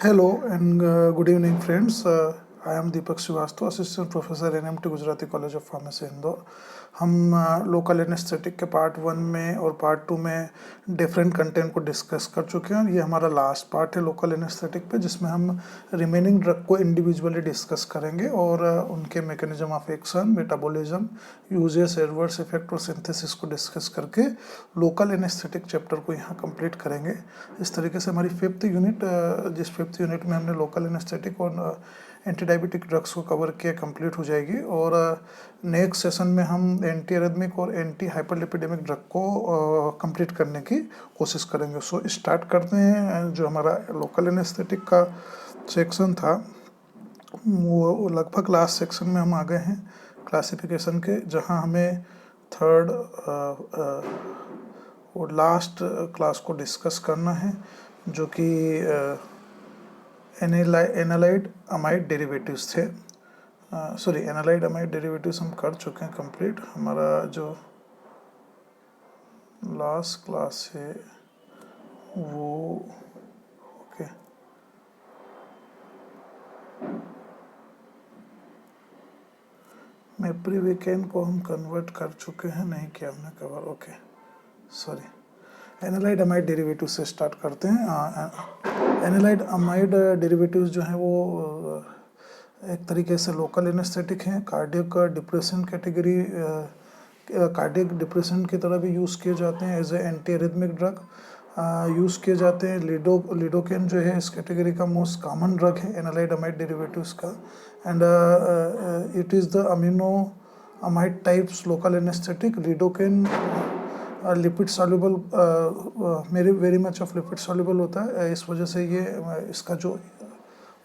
Hello and good evening, friends. I am Deepak Srivastava, Assistant Professor NMT Gujarati college of pharmacy Indore. हम local anaesthetic के part 1 में और part 2 में different content को discuss कर चुके हैं। ये हमारा लास्ट पार्ट है लोकल एनेस्थेटिक पे, जिसमें हम रिमेनिंग ड्रग को इंडिविजुअली डिस्कस करेंगे और उनके mechanism of action, metabolism, uses, adverse effect और सिंथेसिस को डिस्कस करके लोकल एनेस्थेटिक चैप्टर को यहाँ कंप्लीट करेंगे। इस तरीके से हमारी जिस फिफ्थ यूनिट में हमने लोकल एनेस्थेटिक और एंटी डायबिटिक ड्रग्स को कवर किया कंप्लीट हो जाएगी। और नेक्स्ट सेशन में हम एंटी एरिथमिक और एंटी हाइपरलिपिडेमिक ड्रग को कंप्लीट करने की कोशिश करेंगे। सो स्टार्ट करते हैं। जो हमारा लोकल एनेस्थेटिक का सेक्शन था वो लगभग लास्ट सेक्शन में हम आ गए हैं क्लासिफिकेशन के, जहां हमें थर्ड और लास्ट क्लास को डिस्कस करना है, जो कि एनालाइड अमाइड डेरिवेटिव्स थे। एनालाइड अमाइड डेरिवेटिव्स हम कर चुके हैं कंप्लीट। हमारा जो लास्ट क्लास है वो ओके मेप्रिविकेन को हम कन्वर्ट कर चुके हैं, नहीं किया हमने cover. Okay sorry. Anilide amide derivative से स्टार्ट करते हैं। एनालाइड अमाइड डेरिवेटिव्स जो हैं वो एक तरीके से लोकल एनेस्थेटिक हैं। Cardiac depression category, cardiac depression की तरह भी यूज़ किए जाते हैं। As a anti arrhythmic drug use किए जाते हैं। लिडोकेन जो है इस कैटेगरी का मोस्ट कॉमन ड्रग है एनालाइड अमाइड डेरिवेटिव्स का। And it is the amino amide types local anaesthetic. Lidocaine lipid soluble, very much of lipid soluble होता है। इस वजह से ये इसका जो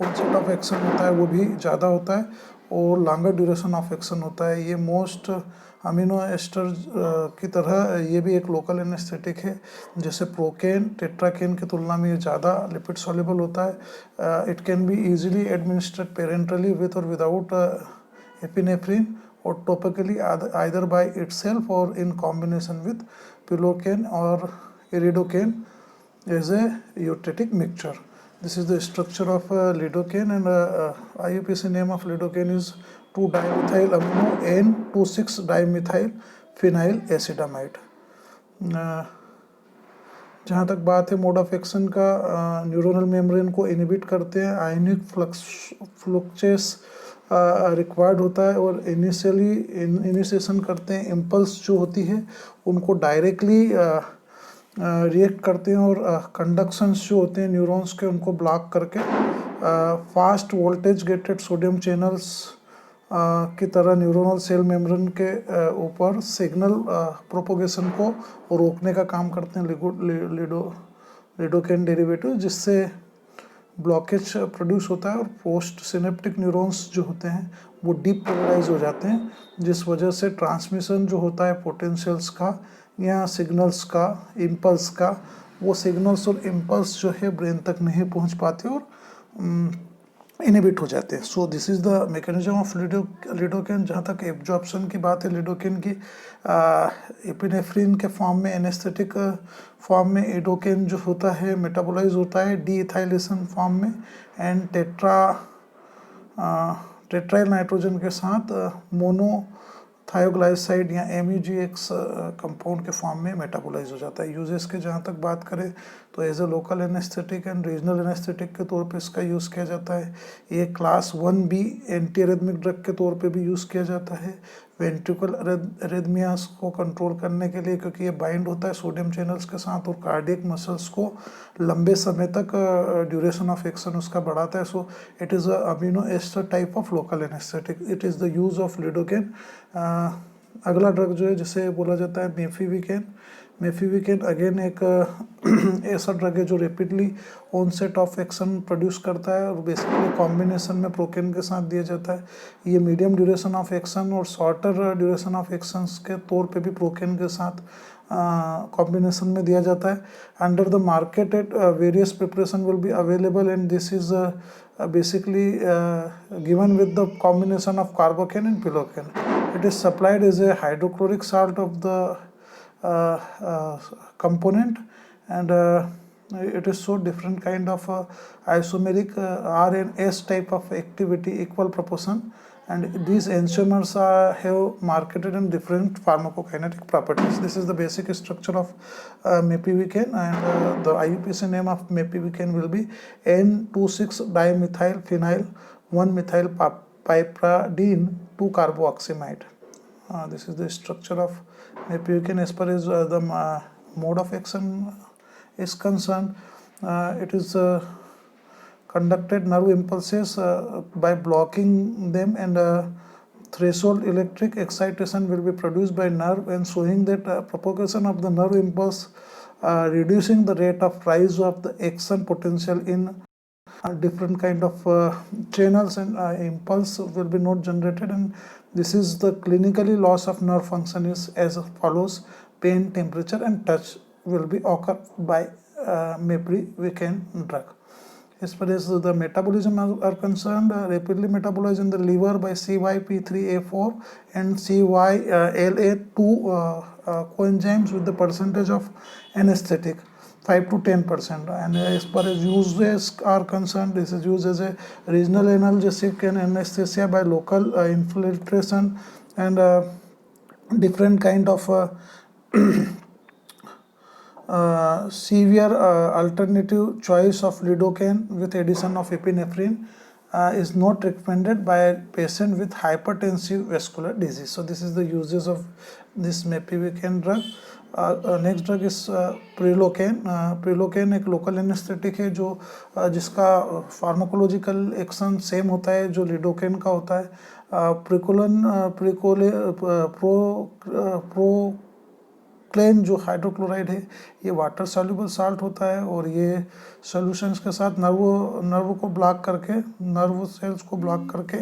ऑनसेट ऑफ एक्शन होता है वो भी ज़्यादा होता है और लॉन्गर ड्यूरेशन ऑफ एक्शन होता है। ये मोस्ट अमीनो एस्टर की तरह ये भी एक लोकल एनेस्थेटिक है। जैसे प्रोकेन, टेट्राकेन की तुलना में ये ज़्यादा लिपिड सॉल्युबल होता है। It can be easily administered parenterally with और विदाउट एपिनेफ्रिन और टोपिकली आइदर बाय इटसेल्फ और इन कॉम्बिनेशन विथ पिलोकेन और lidocaine as a eutectic mixture. This is the structure of lidocaine, and IUPAC name of lidocaine is 2-dimethyl amino N26-dimethyl phenyl acetamide। जहाँ तक बात है mode of action का, neuronal membrane को inhibit करते हैं। आयनिक फ्लक्चुएस required होता है और इनिशिएशन करते हैं। इम्पल्स जो होती है उनको डायरेक्टली रिएक्ट करते हैं और कंडक्शंस जो होते हैं न्यूरॉन्स के उनको ब्लॉक करके fast voltage gated sodium channels की तरह न्यूरोनल सेल मेम्ब्रेन के ऊपर सिग्नल प्रोपोगेशन को रोकने का काम करते हैं लिडोकेन डेरिवेटिव, जिससे ब्लॉकेज प्रोड्यूस होता है और पोस्ट सिनेप्टिक न्यूरॉन्स जो होते हैं वो डीपोलराइज हो जाते हैं, जिस वजह से ट्रांसमिशन जो होता है पोटेंशियल्स का या सिग्नल्स का, इम्पल्स का, वो सिग्नल्स और इम्पल्स जो है ब्रेन तक नहीं पहुंच पाते और इनहिबिट हो जाते हैं। So this is the mechanism of lidocaine. जहाँ तक एब्जॉर्प्शन की बात है लिडोकेन की, एपिनेफ्रिन के फॉर्म में, एनेस्थेटिक फॉर्म में एडोकेन जो होता है मेटाबोलाइज होता है डी इथाइलेशन फॉर्म में, एंड टेट्राइल नाइट्रोजन के साथ मोनो थायोग्लाइसाइड या MEGX कंपाउंड के फॉर्म में मेटाबोलाइज हो जाता है। यूजेस के जहाँ तक बात करें तो as a local anaesthetic and regional anaesthetic के तौर पे इसका यूज़ किया जाता है। ये class 1B anti arrhythmic drug के तौर पे भी यूज़ किया जाता है वेंट्रिकल एरिथमियास को कंट्रोल करने के लिए, क्योंकि ये बाइंड होता है सोडियम चैनल्स के साथ और कार्डियक मसल्स को लंबे समय तक ड्यूरेशन ऑफ एक्शन उसका बढ़ाता है। So it is a amino ester type of local anaesthetic. It is the use of lidocaine. अगला ड्रग जो है जिसे बोला जाता है मेफिविकेन। मेफिविकेन अगेन एक ऐसा ड्रग है जो rapidly onset of action produce करता है और बेसिकली कॉम्बिनेशन में प्रोकेन के साथ दिया जाता है। ये मीडियम ड्यूरेशन ऑफ एक्शन और शॉर्टर ड्यूरेशन ऑफ एक्शंस के तौर पे भी प्रोकेन के साथ कॉम्बिनेशन में दिया जाता है। Under the market at various preparation will be available and this is basically given with the combination of carbocaine and pilocaine. It is supplied as a hydrochloric salt of the component, and it is so different kind of isomeric R and S type of activity equal proportion, and these enantiomers have marketed in different pharmacokinetic properties. This is the basic structure of mepivacaine, and the IUPAC name of mepivacaine will be N26-dimethylphenyl 1-methylpiperidine 2-carboxamide. This is the structure of mepivacaine. As far as the mode of action is concerned, it is conducted nerve impulses by blocking them, and threshold electric excitation will be produced by nerve, and showing that propagation of the nerve impulse reducing the rate of rise of the action potential in different kind of channels, and impulse will be not generated, and this is the clinically loss of nerve function is as follows: pain, temperature, and touch will be occur by mepivacaine drug. As far as the metabolism are concerned, rapidly metabolized in the liver by CYP3A4 and CYLA2 coenzymes with the percentage of anesthetic 5 to 10%. And as far as uses are concerned, this is used as a regional analgesic and anesthesia by local infiltration, and different kind of severe alternative choice of lidocaine with addition of epinephrine is not recommended by a patient with hypertensive vascular disease. So this is the uses of this mepivacaine drug. Next drug is prilocaine. Prilocaine एक local anaesthetic है जो जिसका pharmacological action same होता है जो lidocaine का होता है. प्रोक्लेन जो हाइड्रोक्लोराइड है ये वाटर सॉल्युबल साल्ट होता है, और ये सॉल्यूशंस के साथ नर्व को ब्लॉक करके, नर्व सेल्स को ब्लॉक करके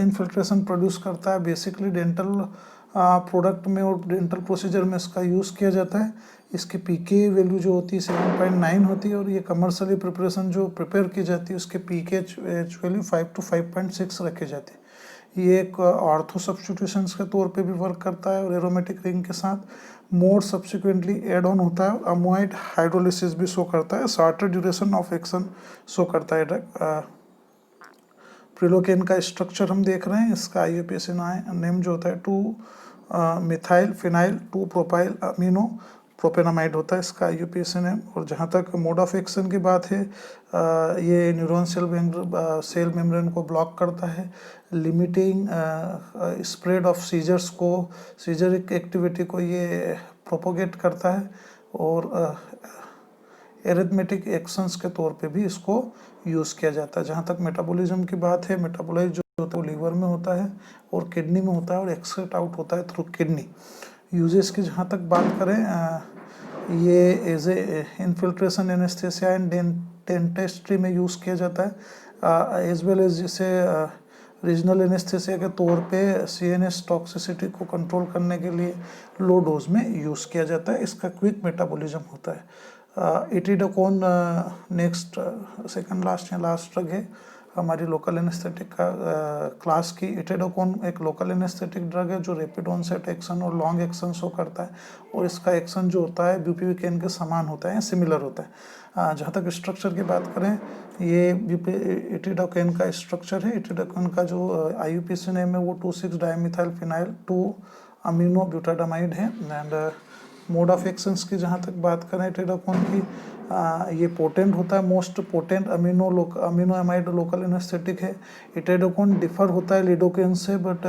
इन्फिल्ट्रेशन प्रोड्यूस करता है. बेसिकली डेंटल प्रोडक्ट में और डेंटल प्रोसीजर में इसका यूज़ किया जाता है. इसकी पीके वैल्यू जो होती है 7.9 होती है, और ये कमर्शियली प्रिपरेशन जो प्रिपेयर की जाती है उसके पीके वैल्यू 5 to 5.6 रखी जाती है. ये एक ऑर्थो सब्स्टिट्यूशंस के तौर पे भी वर्क करता है, और एरोमेटिक रिंग के साथ मोर सब्सिक्वेंटली एड ऑन होता है. अमोइड हाइड्रोलिसिस भी शो करता है. Shorter duration of action show करता है ड्रग. प्रिलोकेन का स्ट्रक्चर हम देख रहे हैं. इसका IUPAC नेम जो होता है 2-मिथाइल-फिनाइल 2-प्रोपाइल अमीनो प्रोपेनामाइड होता है इसका IUPAC नेम. और जहाँ तक मोड ऑफ एक्शन की बात है, ये न्यूरॉन सेल मेम्ब्रेन को ब्लॉक करता है, लिमिटिंग स्प्रेड ऑफ सीजर्स को, सीजरिक एक्टिविटी को ये प्रोपोगेट करता है, और एरिथमेटिक एक्शंस के तौर पे भी इसको यूज़ किया जाता है. जहाँ तक मेटाबॉलिज्म की बात है, मेटाबोलाइज जो होता है वो लीवर में होता है और किडनी में होता है, और एक्सक्रेट आउट होता है थ्रू किडनी. यूजेस की जहाँ तक बात करें, ये as a infiltration anaesthesia and dentistry में यूज़ किया जाता है, एज वेल एज जिसे रीजनल एनेस्थेसिया के तौर पे CNS टॉक्सिसिटी को कंट्रोल करने के लिए लो डोज में यूज़ किया जाता है. इसका क्विक मेटाबॉलिज्म होता है. इटिडोकोन नेक्स्ट सेकंड लास्ट या लास्ट ड्रग है हमारी लोकल एनेस्थेटिक का क्लास की. इटिडोकोन एक लोकल एनेस्थेटिक ड्रग है जो रैपिड ऑनसेट एक्शन और लॉन्ग एक्शन शो करता है, और इसका एक्शन जो होता है ब्यूपिविकेन के समान होता है या सिमिलर होता है. जहाँ तक स्ट्रक्चर की बात करें, ये इटिडोकेन का स्ट्रक्चर है. इटिडोकेन का जो IUPAC नेम है वो 2,6-डाइमिथाइलफिनाइल 2-अमीनो ब्यूटाडामाइड है. एंड मोड ऑफ एक्शंस की जहाँ तक बात करें इटिडोकोन की, ये पोटेंट होता है, most potent amino amide local anaesthetic है. इटिडोकोन डिफर होता है लिडोकेन से, बट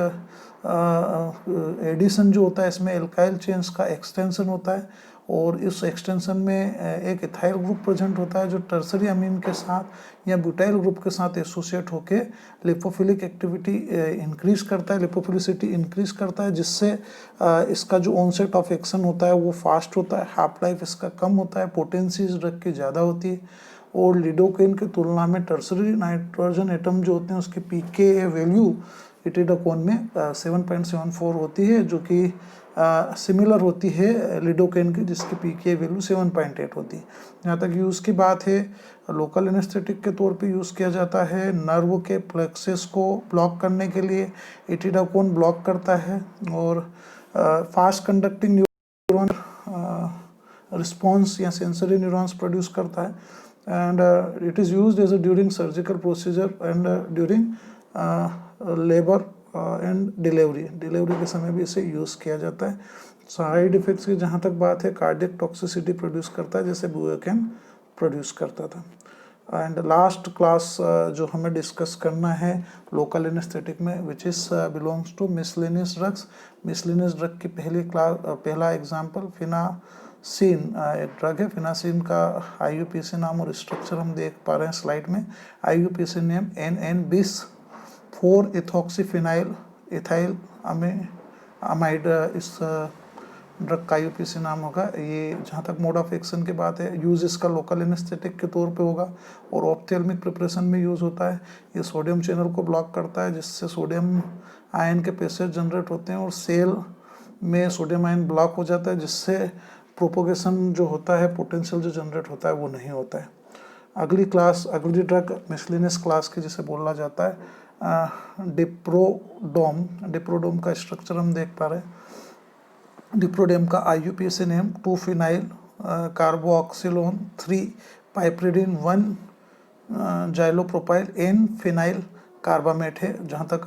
एडिशन जो होता है इसमें एल्काइल चेन्स का एक्सटेंशन होता है, और इस एक्सटेंशन में एक इथाइल ग्रुप प्रेजेंट होता है जो टर्सरी अमीन के साथ या ब्यूटाइल ग्रुप के साथ एसोसिएट होके लिपोफिलिक एक्टिविटी इंक्रीज करता है, लिपोफिलिसिटी इंक्रीज करता है, जिससे इसका जो ऑनसेट ऑफ एक्शन होता है वो फास्ट होता है, हाफ लाइफ इसका कम होता है, पोटेंसी इस ड्रग की ज़्यादा होती है. और लिडोकेन की तुलना में टर्सरी नाइट्रोजन एटम जो होते हैं उसकी पीके वैल्यू इटिडोकोन में 7.74 होती है, जो कि सिमिलर होती है लिडोकेन की जिसकी पीके वैल्यू 7.8 होती है. यहाँ तक यूज़ की बात है, लोकल एनेस्थेटिक के तौर पे यूज़ किया जाता है. नर्व के प्लेक्सेस को ब्लॉक करने के लिए इटिडोकोन ब्लॉक करता है, और फास्ट कंडक्टिंग न्यूरॉन रिस्पॉन्स या सेंसरी न्यूरॉन्स प्रोड्यूस करता है, and it is used as during surgical procedure and during labour and delivery के समय भी इसे यूज़ किया जाता है। साइड इफेक्ट्स की जहाँ तक बात है, कार्डियक टॉक्सिसिटी प्रोड्यूस करता है जैसे बुएकेन प्रोड्यूस करता था। एंड लास्ट क्लास जो हमें डिस्कस करना है लोकल एनेस्थेटिक में, which is belongs to miscellaneous drugs. Miscellaneous drug की पहला एग्जाम्पल फिनासिन एक ड्रग है। फिनासिन का IUPAC नाम और स्ट्रक्चर हम देख पा रहे हैं स्लाइड में। IUPAC name NN-bis 4-ethoxyphenyl ethyl amide इस ड्रग का IUPAC नाम होगा। ये जहाँ तक मोड ऑफ एक्शन की बात है, यूज़ इसका लोकल एनेस्थेटिक के तौर पे होगा और ऑप्थेल्मिक प्रिपरेशन में यूज़ होता है। ये सोडियम चैनल को ब्लॉक करता है जिससे सोडियम आयन के पैसेज जनरेट होते हैं और सेल में सोडियम आयन ब्लॉक हो जाता है, जिससे प्रोपोगेशन जो होता है, पोटेंशियल जो जनरेट होता है वो नहीं होता है। अगली ड्रग मिसलेनियस क्लास की जिसे बोला जाता है डिप्रोडोम का स्ट्रक्चर हम देख पा रहे हैं। डिप्रोडेम का IUPAC name 2-phenyl कार्बोक्सिलोन 3-piperidine 1-जाइलोप्रोपाइल N-phenyl carbamate है। जहाँ तक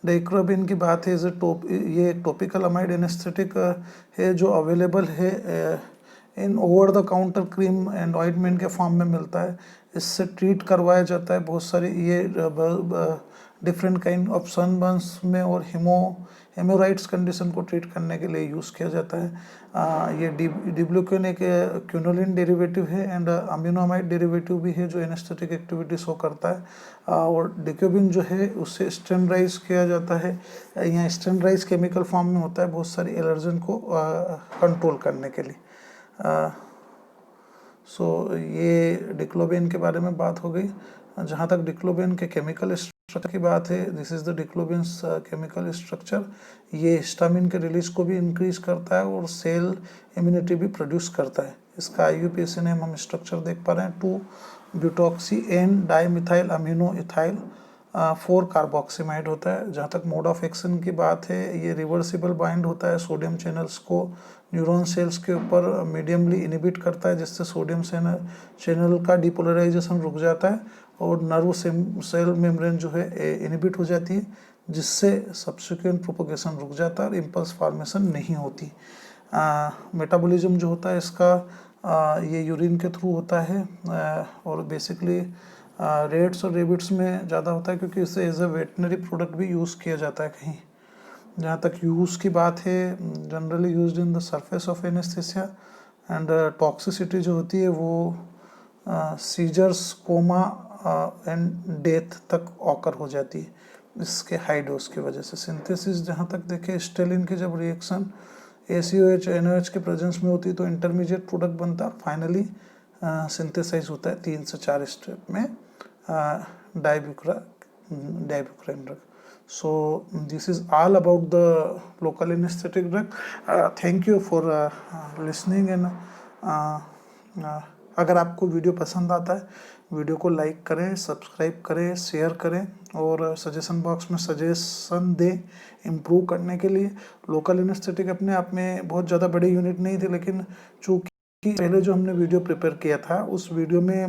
डेक्राबिन की बात है, ये एक टॉपिकल अमाइड एनेस्थेटिक है जो अवेलेबल है इन over the counter cream and ointment के फॉर्म में मिलता है। इससे ट्रीट करवाया जाता है बहुत सारी ये डिफरेंट काइंड ऑफ सनबर्न्स में और हेमोराइड्स कंडीशन को ट्रीट करने के लिए यूज़ किया जाता है। ये डिब्लूकेन एक क्यूनोलिन डेरिवेटिव है एंड अमीनोमाइड डेरिवेटिव भी है जो एनेस्थेटिक एक्टिविटी शो करता है। और डिक्यूबिन जो है उससे स्टेरलाइज किया जाता है। यहाँ स्टेरलाइज केमिकल फॉर्म में होता है बहुत सारी एलर्जन को कंट्रोल करने के लिए। सो ये डिक्लोबिन के बारे में बात हो गई। जहाँ तक डिक्लोबिन के केमिकल स्ट्रक्चर की बात है, this is the diclobins chemical structure. ये हिस्टामिन के रिलीज को भी इंक्रीज करता है और सेल इम्यूनिटी भी प्रोड्यूस करता है। इसका IUPAC नेम हम स्ट्रक्चर देख पा रहे हैं 2-butoxy N-dimethyl amino ethyl 4-कार्बोक्सिमाइड होता है। जहाँ तक मोड ऑफ एक्शन की बात है, ये रिवर्सिबल बाइंड होता है सोडियम चैनल्स को न्यूरॉन सेल्स के ऊपर मीडियमली इनिबिट करता है, जिससे सोडियम चैनल का डिपोलराइजेशन रुक जाता है और नर्व सेल मेम्ब्रेन जो है इनिबिट हो जाती है, जिससे सब्सिक्वेंट प्रोपोगेशन रुक जाता है और इम्पल्स फॉर्मेशन नहीं होती। मेटाबॉलिज्म जो होता है इसका ये यूरिन के थ्रू होता है और बेसिकली रेट्स और रेबिट्स में ज़्यादा होता है क्योंकि इसे एज ए वेटनरी प्रोडक्ट भी यूज़ किया जाता है कहीं। जहाँ तक यूज़ की बात है, generally used in the surface of anaesthesia and toxicity जो होती है वो सीजर्स, कोमा एंड डेथ तक ऑकर हो जाती है इसके हाई डोज की वजह से। सिंथेसिस जहाँ तक देखें, स्टेलिन की जब रिएक्शन ACOH NOH के प्रेजेंस में होती है तो इंटरमीडिएट प्रोडक्ट बनता है, फाइनली सिंथेसाइज होता है 3 से 4 स्टेप में डाइब्यूक्राइन drug. So this is all about the local anesthetic drug. Thank you for listening and अगर आपको वीडियो पसंद आता है, वीडियो को लाइक करें, सब्सक्राइब करें, शेयर करें और सजेशन बॉक्स में सजेशन दें इम्प्रूव करने के लिए। लोकल एनेस्थेटिक अपने आप में बहुत ज़्यादा बड़ी यूनिट नहीं थी, लेकिन चूँकि पहले जो हमने वीडियो प्रिपेयर किया था उस वीडियो में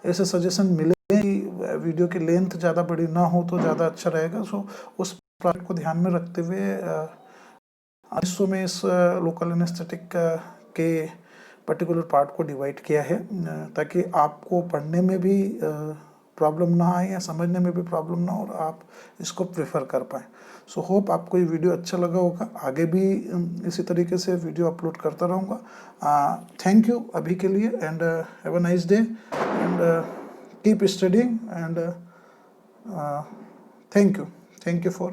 ऐसे सजेशन मिले कि वीडियो की लेंथ ज़्यादा बड़ी ना हो तो ज़्यादा अच्छा रहेगा। सो उस प्रोजेक्ट को ध्यान में रखते हुए हिस्सों में इस लोकल एनेस्थेटिक के पर्टिकुलर पार्ट को डिवाइड किया है ताकि आपको पढ़ने में भी प्रॉब्लम ना आए या समझने में भी प्रॉब्लम ना हो और आप इसको प्रेफर कर पाएँ। सो होप आपको ये वीडियो अच्छा लगा होगा। आगे भी इसी तरीके से वीडियो अपलोड करता रहूँगा। थैंक यू अभी के लिए and have a nice day and keep studying and thank you for